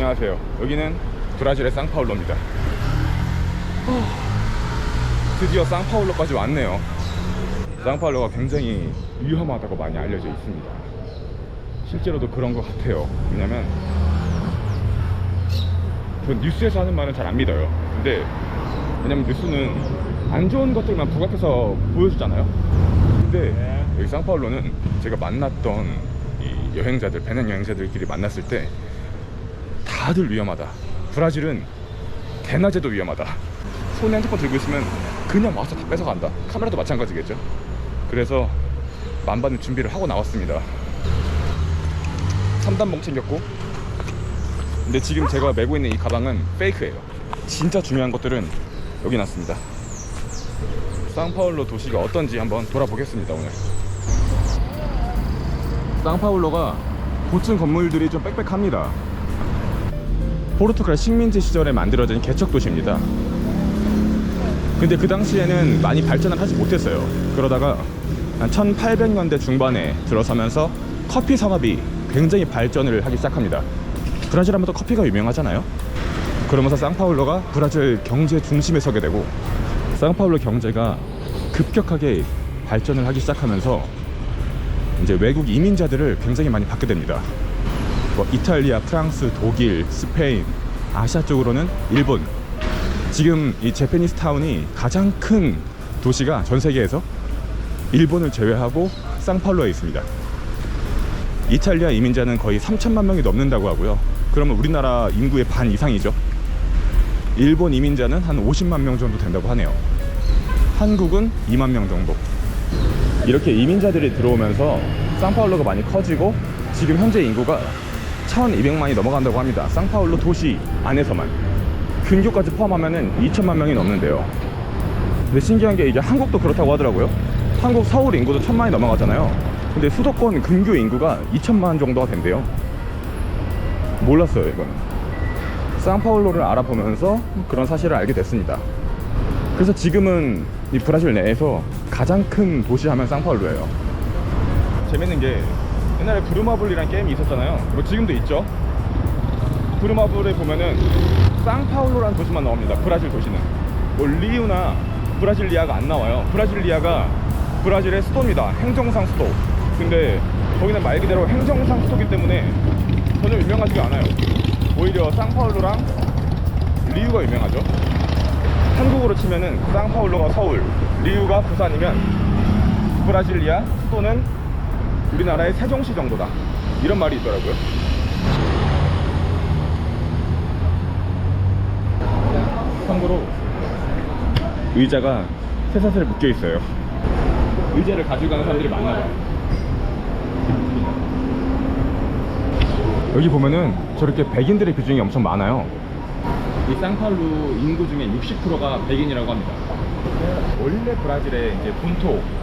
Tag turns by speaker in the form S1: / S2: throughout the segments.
S1: 안녕하세요. 여기는 브라질의 상파울로입니다. 드디어 상파울로까지 왔네요. 상파울로가 굉장히 위험하다고 많이 알려져 있습니다. 실제로도 그런 것 같아요. 왜냐면 전 뉴스에서 하는 말은 잘 안 믿어요. 근데 왜냐면 뉴스는 안 좋은 것들만 부각해서 보여주잖아요. 근데 여기 상파울로는 제가 만났던 이 여행자들, 배낭 여행자들끼리 만났을 때 다들 위험하다. 브라질은 대낮에도 위험하다. 손에 핸드폰 들고 있으면 그냥 와서 다 뺏어간다. 카메라도 마찬가지겠죠. 그래서 만반의 준비를 하고 나왔습니다. 3단봉 챙겼고, 근데 지금 제가 메고 있는 이 가방은 페이크예요. 진짜 중요한 것들은 여기 놨습니다. 상파울로 도시가 어떤지 한번 돌아보겠습니다. 오늘 상파울로가 고층 건물들이 좀 빽빽합니다. 포르투갈 식민지 시절에 만들어진 개척 도시입니다. 근데 그 당시에는 많이 발전을 하지 못했어요. 그러다가 한 1800년대 중반에 들어서면서 커피 산업이 굉장히 발전을 하기 시작합니다. 브라질 하면 또 커피가 유명하잖아요. 그러면서 상파울로가 브라질 경제 중심에 서게 되고, 상파울로 경제가 급격하게 발전을 하기 시작하면서 이제 외국 이민자들을 굉장히 많이 받게 됩니다. 뭐 이탈리아, 프랑스, 독일, 스페인, 아시아 쪽으로는 일본. 지금 이 제페니스 타운이 가장 큰 도시가 전 세계에서 일본을 제외하고 상파울로에 있습니다. 이탈리아 이민자는 거의 3천만 명이 넘는다고 하고요. 그러면 우리나라 인구의 반 이상이죠. 일본 이민자는 한 50만 명 정도 된다고 하네요. 한국은 2만 명 정도. 이렇게 이민자들이 들어오면서 상파울로가 많이 커지고, 지금 현재 인구가 1200만이 넘어간다고 합니다. 상파울로 도시 안에서만. 근교까지 포함하면 2천만 명이 넘는데요. 근데 신기한 게 이게 한국도 그렇다고 하더라고요. 한국 서울 인구도 1000만이 넘어가잖아요. 근데 수도권 근교 인구가 2천만 정도가 된대요. 몰랐어요, 이건. 상파울로를 알아보면서 그런 사실을 알게 됐습니다. 그래서 지금은 이 브라질 내에서 가장 큰 도시 하면 상파울로예요. 재밌는 게 옛날에 브루마블이라는 게임이 있었잖아요. 뭐 지금도 있죠. 브루마블에 보면은 상파울로라는 도시만 나옵니다. 브라질 도시는. 뭐 리우나 브라질리아가 안 나와요. 브라질리아가 브라질의 수도입니다. 행정상 수도. 근데 거기는 말 그대로 행정상 수도이기 때문에 전혀 유명하지가 않아요. 오히려 상파울로랑 리우가 유명하죠. 한국으로 치면은 상파울로가 서울, 리우가 부산이면 브라질리아 수도는 우리나라의 세종시 정도다, 이런 말이 있더라고요. 참고로 의자가 쇠사슬에 묶여 있어요. 의자를 가지고 가는 사람들이 많아요. 여기 보면은 저렇게 백인들의 비중이 엄청 많아요. 이 상파울루 인구 중에 60%가 백인이라고 합니다. 원래 브라질의 이제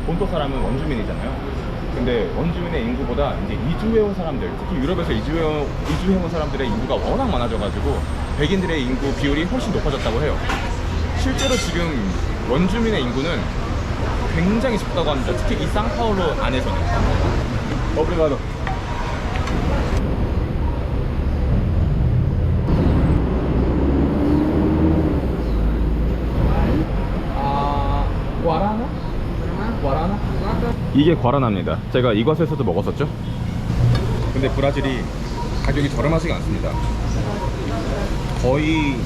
S1: 본토 사람은 원주민이잖아요. 근데 원주민의 인구보다 이제 이주해온 사람들, 특히 유럽에서 이주해온 사람들의 인구가 워낙 많아져가지고 백인들의 인구 비율이 훨씬 높아졌다고 해요. 실제로 지금 원주민의 인구는 굉장히 적다고 합니다. 특히 이 상파울루 안에서는. 오브리가도. 과라나? 이게 과라나입니다. 제가 이것에서도 먹었었죠. 근데 브라질이 가격이 저렴하지가 않습니다. 거의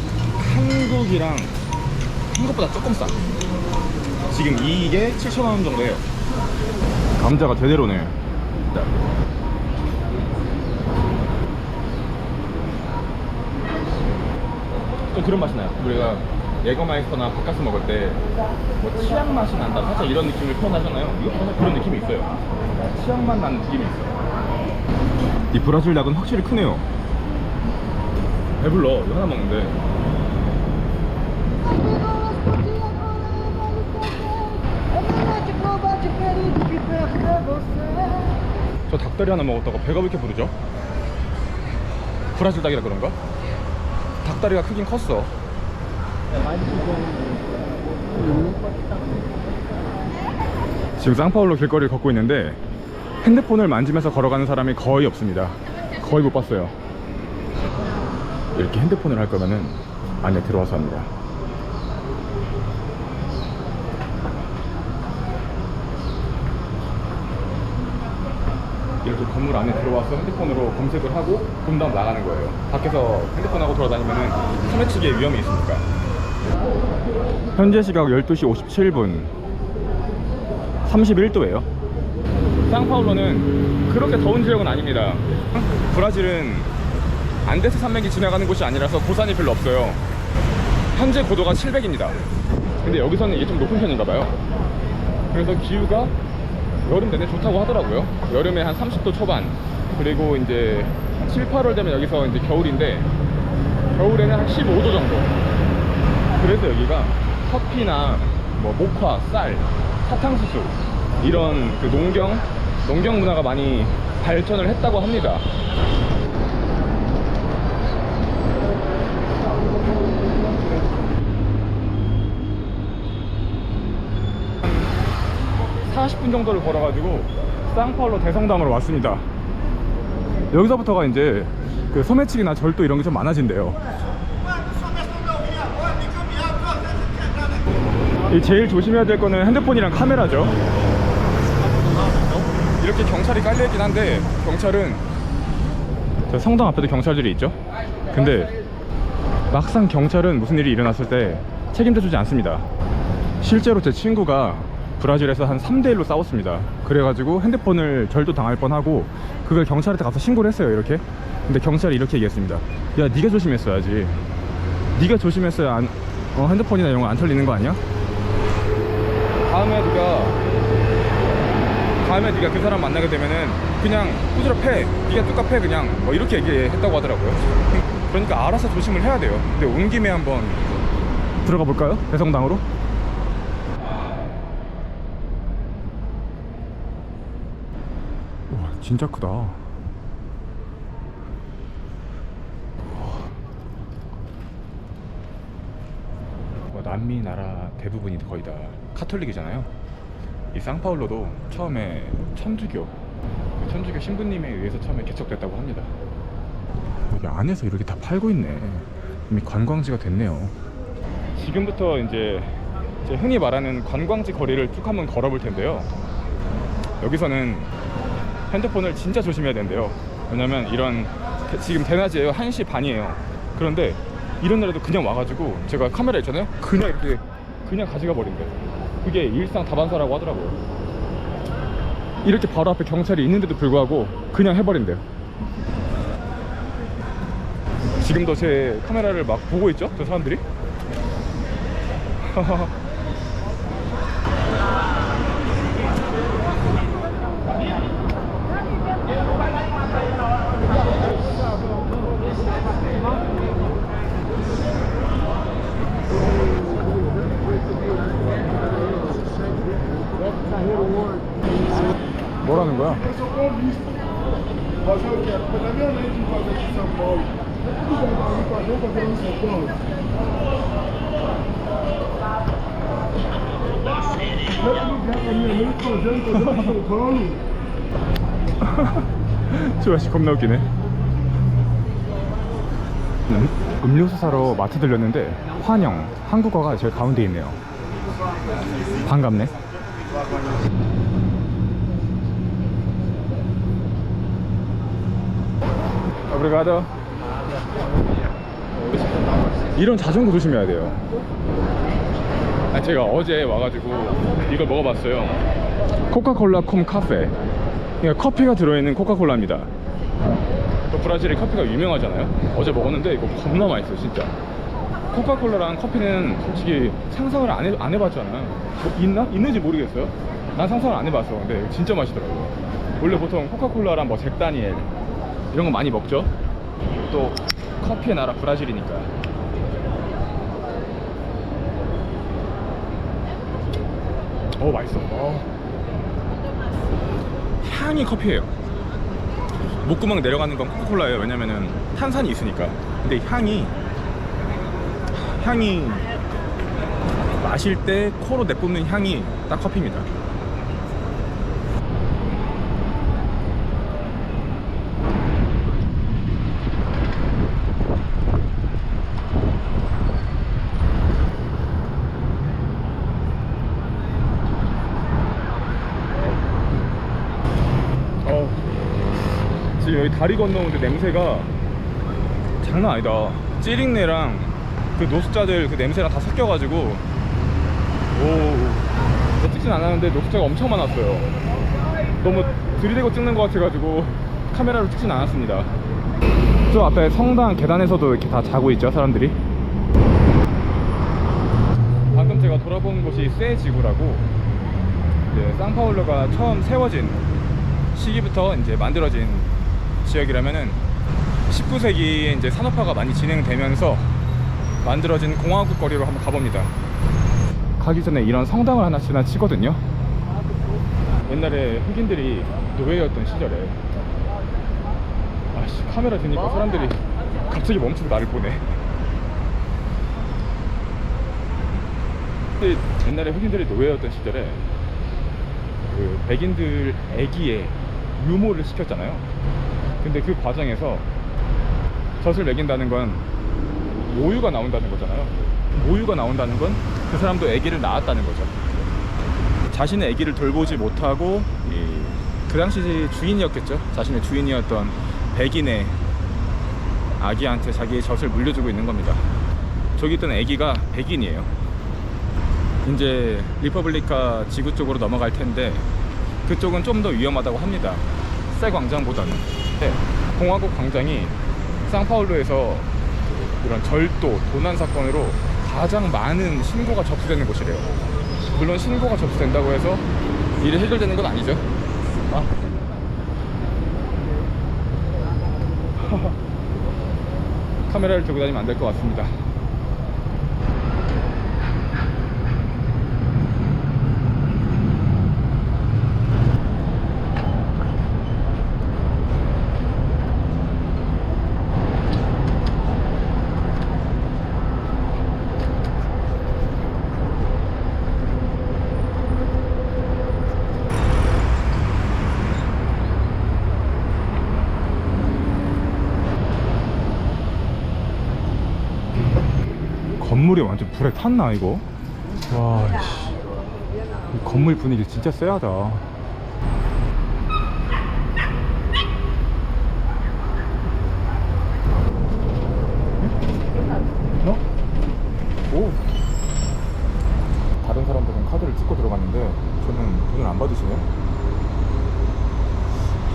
S1: 한국보다 조금 싸. 지금 이게 7,000원 정도예요. 감자가 제대로네. 좀 그런 맛이 나요. 우리가 예거마이스터나 바카스 먹을 때 뭐 치약 맛이 난다, 살짝 이런 느낌을 표현하잖아요. 이것도 사실 그런 느낌이 있어요. 치약맛 나는 느낌이 있어요. 이 브라질 닭은 확실히 크네요. 배불러. 이거 하나 먹는데. 저 닭다리 하나 먹었다가 배가 왜 이렇게 부르죠? 브라질 닭이라 그런가? 닭다리가 크긴 컸어. 지금 상파울로 길거리를 걷고 있는데 핸드폰을 만지면서 걸어가는 사람이 거의 없습니다. 거의 못 봤어요. 이렇게 핸드폰을 할 거면은 안에 들어와서 합니다. 이렇게 건물 안에 들어와서 핸드폰으로 검색을 하고 본 다음 나가는 거예요. 밖에서 핸드폰하고 돌아다니면은 소매치기의 위험이 있으니까. 현재 시각 12시 57분 31도예요 상파울로는 그렇게 더운 지역은 아닙니다. 브라질은 안데스 산맥이 지나가는 곳이 아니라서 고산이 별로 없어요. 현재 고도가 700입니다 근데 여기서는 이게 좀 높은 편인가 봐요. 그래서 기후가 여름 내내 좋다고 하더라고요. 여름에 한 30도 초반, 그리고 이제 7, 8월 되면 여기서 이제 겨울인데 겨울에는 한 15도 정도. 그래서 여기가 커피나 뭐 모카, 쌀, 사탕수수 이런 그 농경 문화가 많이 발전을 했다고 합니다. 한 40분 정도를 걸어가지고 상파울로 대성당으로 왔습니다. 여기서부터가 이제 그 소매치기나 절도 이런 게 좀 많아진대요. 이 제일 조심해야 될 거는 핸드폰이랑 카메라죠. 이렇게 경찰이 깔려있긴 한데 경찰은 저 성당 앞에도 경찰들이 있죠. 근데 막상 경찰은 무슨 일이 일어났을 때 책임져 주지 않습니다. 실제로 제 친구가 브라질에서 한 3대1로 싸웠습니다. 그래가지고 핸드폰을 절도 당할 뻔하고 그걸 경찰한테 가서 신고를 했어요. 이렇게. 근데 경찰이 이렇게 얘기했습니다. 야, 네가 조심했어야지. 네가 조심했어야 핸드폰이나 이런 거 안 털리는 거 아니야? 다음에 네가 그 사람 만나게 되면은 그냥 후드려 패, 네가 뚜까 패, 그냥 뭐 이렇게 얘기했다고 하더라고요. 그러니까 알아서 조심을 해야 돼요. 근데 온 김에 한번 들어가 볼까요? 대성당으로. 와, 진짜 크다. 남미 나라 대부분이 거의 다 카톨릭이잖아요. 이 상파울로도 처음에 천주교 신부님에 의해서 처음에 개척됐다고 합니다. 여기 안에서 이렇게 다 팔고 있네. 이미 관광지가 됐네요. 지금부터 이제 흔히 말하는 관광지 거리를 쭉 한번 걸어볼 텐데요. 여기서는 핸드폰을 진짜 조심해야 된대요. 왜냐면 지금 대낮이에요. 1시 반이에요. 그런데 이런 날에도 그냥 와가지고 제가 카메라 있잖아요. 그냥 가져가 버린대. 그게 일상 다반사라고 하더라고요. 이렇게 바로 앞에 경찰이 있는데도 불구하고 그냥 해버린대요. 지금도 제 카메라를 막 보고 있죠? 저 사람들이. 뭐라는 거야? 저 아저씨 겁나 웃기네. 음료수 사러 마트 들렸는데 환영 한국어가 제일 가운데 있네요. 반갑네. 오브리가도. 이런 자전거 조심해야 돼요. 제가 어제 와가지고 이걸 먹어봤어요. 코카콜라 콤 카페. 그러니까 커피가 들어있는 코카콜라입니다. 또 브라질의 커피가 유명하잖아요. 어제 먹었는데 이거 겁나 맛있어요 진짜. 코카콜라랑 커피는 솔직히 상상을 안 해봤잖아. 뭐 있는지 모르겠어요. 난 상상을 안 해봤어. 근데 진짜 맛있더라고요. 원래 보통 코카콜라랑 뭐 잭다니엘 이런 거 많이 먹죠. 또 커피의 나라 브라질이니까. 맛있어. 향이 커피예요. 목구멍 내려가는 건 코카콜라예요. 왜냐면은 탄산이 있으니까. 근데 향이 마실 때 코로 내뿜는 향이 딱 커피입니다. 지금 여기 다리 건너오는데 냄새가 장난 아니다. 찌링내랑 그 노숙자들 그 냄새랑 다 섞여가지고 오, 찍진 않았는데 노숙자가 엄청 많았어요. 너무 들이대고 찍는 것 같아가지고 카메라로 찍진 않았습니다. 저 앞에 성당 계단에서도 이렇게 다 자고 있죠, 사람들이. 방금 제가 돌아본 곳이 세 지구라고, 이제 상파울루가 처음 세워진 시기부터 이제 만들어진 지역이라면은 19세기에 이제 산업화가 많이 진행되면서 만들어진 공화국 거리로 한번 가봅니다. 가기 전에 이런 성당을 하나 지나치거든요. 옛날에 흑인들이 노예였던 시절에, 아씨, 카메라 드니까 사람들이 갑자기 멈추고 나를 보네. 근데 옛날에 흑인들이 노예였던 시절에 그 백인들 애기에 유모를 시켰잖아요. 근데 그 과정에서 젖을 먹인다는 건 모유가 나온다는 거잖아요. 모유가 나온다는 건 그 사람도 아기를 낳았다는 거죠. 자신의 아기를 돌보지 못하고 그 당시 주인이었겠죠. 자신의 주인이었던 백인의 아기한테 자기의 젖을 물려주고 있는 겁니다. 저기 있던 아기가 백인이에요. 이제 리퍼블리카 지구 쪽으로 넘어갈 텐데 그쪽은 좀 더 위험하다고 합니다. 새 광장보다는. 공화국 광장이 상파울루에서 이런 절도, 도난 사건으로 가장 많은 신고가 접수되는 곳이래요. 물론 신고가 접수된다고 해서 일이 해결되는 건 아니죠. 카메라를 들고 다니면 안 될 것 같습니다. 건물이 완전 불에 탔나 이거? 와, 씨. 이 건물 분위기 진짜 쎄하다. 어? 오. 다른 사람들은 카드를 찍고 들어갔는데 저는 돈을 안 받으시네.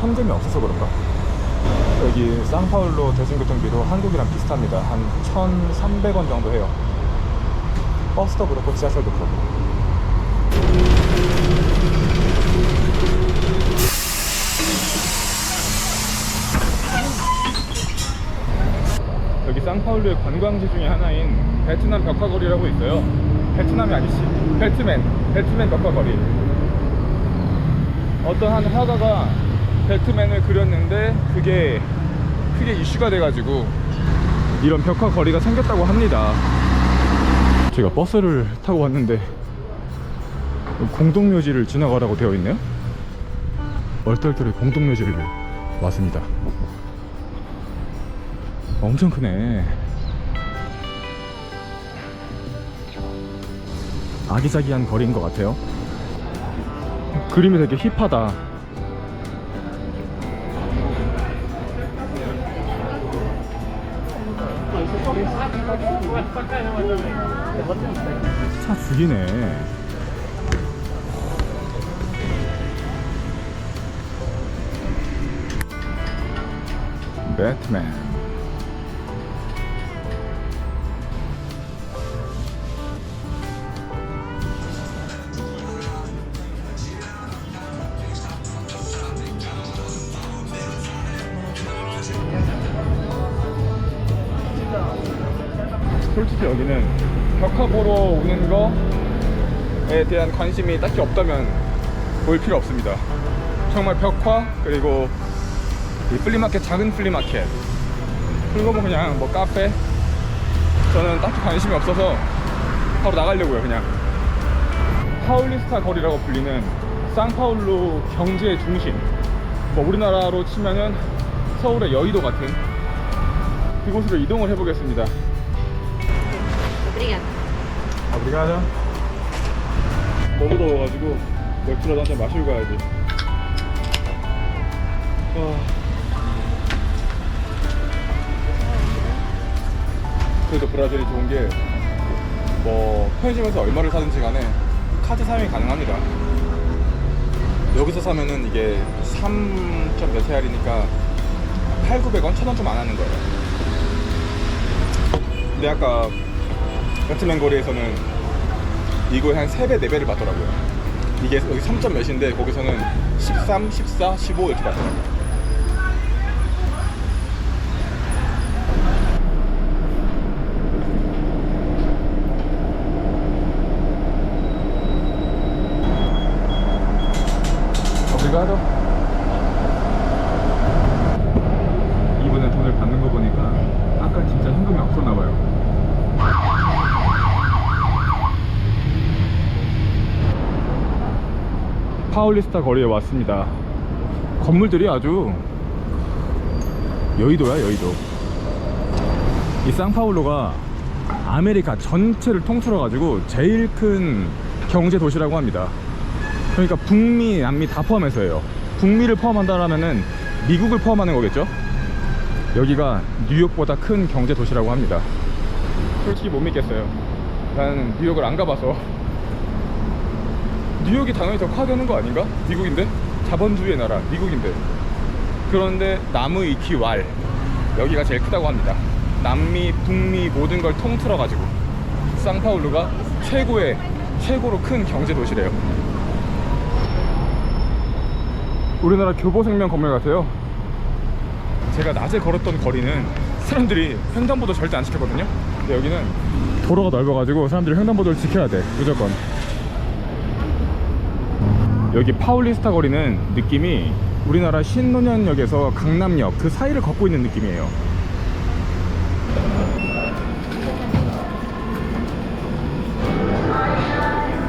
S1: 현금이 없어서 그런가? 여기 상파울루 대중교통비도 한국이랑 비슷합니다. 한 1,300원 정도 해요. 버스도 그렇고 지하철도 그렇고. 여기 상파울루의 관광지 중에 하나인 베트남 벽화거리라고 있어요. 베트남이 아니지, 배트맨 벽화거리. 어떤 한 화가가 배트맨을 그렸는데 그게 크게 이슈가 돼가지고 이런 벽화거리가 생겼다고 합니다. 제가 버스를 타고 왔는데 공동묘지를 지나가라고 되어 있네요. 얼떨결에 공동묘지를 왔습니다. 엄청 크네. 아기자기한 거리인 것 같아요. 그림이 되게 힙하다. 차 죽이네. 배트맨. 솔직히 여기는 벽화 보러 오는 거에 대한 관심이 딱히 없다면 볼 필요 없습니다. 정말 벽화, 그리고 이 플리마켓, 작은 플리마켓, 그리고 뭐 그냥 뭐 카페, 저는 딱히 관심이 없어서 바로 나가려고요. 그냥 파울리스타 거리라고 불리는 상파울루 경제의 중심, 뭐 우리나라로 치면은 서울의 여의도 같은 그곳으로 이동을 해보겠습니다. 오브리가도. 너무 더워가지고 맥주라도 한잔 마시고 가야지. 그래도 브라질이 좋은 게 뭐 편의점에서 얼마를 사든지 간에 카드 사용이 가능합니다. 여기서 사면은 이게 3점 몇 헤알이니까 8,900원, 1,000원 좀 안 하는 거예요. 근데 아까 배트맨 거리에서는 이거에 한 3배, 4배를 받더라고요. 이게 여기 3점 몇인데 거기서는 13, 14, 15 이렇게 받더라고요. 오브리가도. 이번에 돈을 받는 거 보니까 아까 진짜 현금이 없었나 봐요. 파울리스타 거리에 왔습니다. 건물들이 아주 여의도야, 여의도. 이 상파울루가 아메리카 전체를 통틀어 가지고 제일 큰 경제 도시라고 합니다. 그러니까 북미, 남미 다 포함해서예요. 북미를 포함한다라면은 미국을 포함하는 거겠죠? 여기가 뉴욕보다 큰 경제 도시라고 합니다. 솔직히 못 믿겠어요. 나는 뉴욕을 안 가봐서. 뉴욕이 당연히 더 커야 되는 거 아닌가? 미국인데? 자본주의의 나라, 미국인데. 그런데 남의 이키 왈, 여기가 제일 크다고 합니다. 남미, 북미 모든 걸 통틀어 가지고 상파울루가 최고로 큰 경제 도시래요. 우리나라 교보생명 건물 같아요. 제가 낮에 걸었던 거리는 사람들이 횡단보도 절대 안 지켰거든요. 근데 여기는 도로가 넓어가지고 사람들이 횡단보도를 지켜야 돼, 무조건. 여기 파울리스타 거리는 느낌이 우리나라 신논현역에서 강남역 그 사이를 걷고 있는 느낌이에요.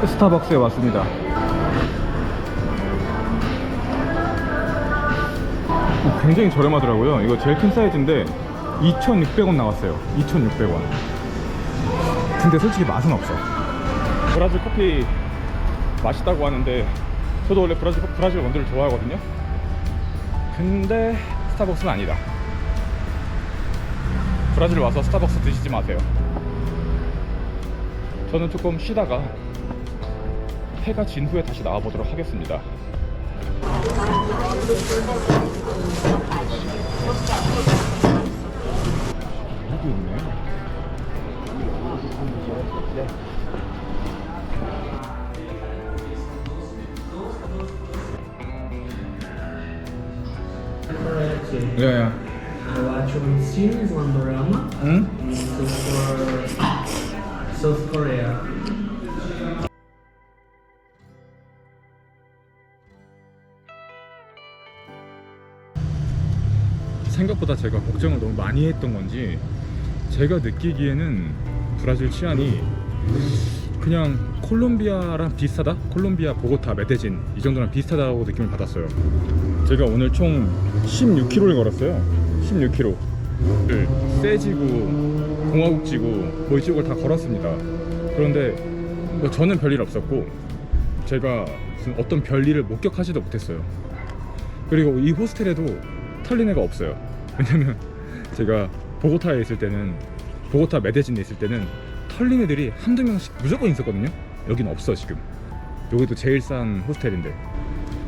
S1: 스타벅스에 왔습니다. 굉장히 저렴하더라고요. 이거 제일 큰 사이즈인데 2,600원 나왔어요. 2,600원. 근데 솔직히 맛은 없어. 브라질 커피 맛있다고 하는데 저도 원래 브라질 원두를 좋아하거든요. 근데 스타벅스는 아니다. 브라질 와서 스타벅스 드시지 마세요. 저는 조금 쉬다가 해가 진 후에 다시 나와보도록 하겠습니다. 여기 있네. Yeah.
S2: I watch one series, one drama. So for South Korea.
S1: 생각보다 제가 걱정을 너무 많이 했던 건지 제가 느끼기에는 브라질 치안이 그냥 콜롬비아랑 비슷하다? 콜롬비아, 보고타, 메데진 이 정도랑 비슷하다고 느낌을 받았어요. 제가 오늘 총 16km를 걸었어요. 16km를 세지구, 공화국지구 뭐 이쪽을 다 걸었습니다. 그런데 뭐 저는 별일 없었고 제가 무슨 어떤 별일을 목격하지도 못했어요. 그리고 이 호스텔에도 털린 애가 없어요. 왜냐면 제가 보고타에 있을 때는, 보고타 메데진에 있을 때는 털린 애들이 한두 명씩 무조건 있었거든요. 여긴 없어 지금. 여기도 제일 싼 호스텔인데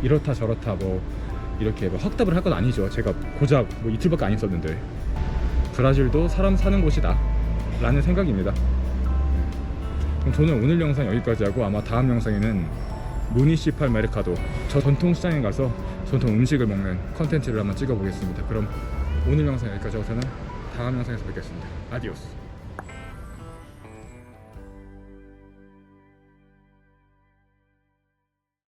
S1: 이렇다 저렇다 뭐 이렇게 뭐 확답을 할 건 아니죠. 제가 고작 뭐 이틀밖에 안 있었는데. 브라질도 사람 사는 곳이다 라는 생각입니다. 그럼 저는 오늘 영상 여기까지 하고 아마 다음 영상에는 무니시팔 메르카도, 저 전통시장에 가서 전통 음식을 먹는 컨텐츠를 한번 찍어 보겠습니다. 그럼 오늘 영상 여기까지 하고 저는 다음 영상에서 뵙겠습니다. 아디오스.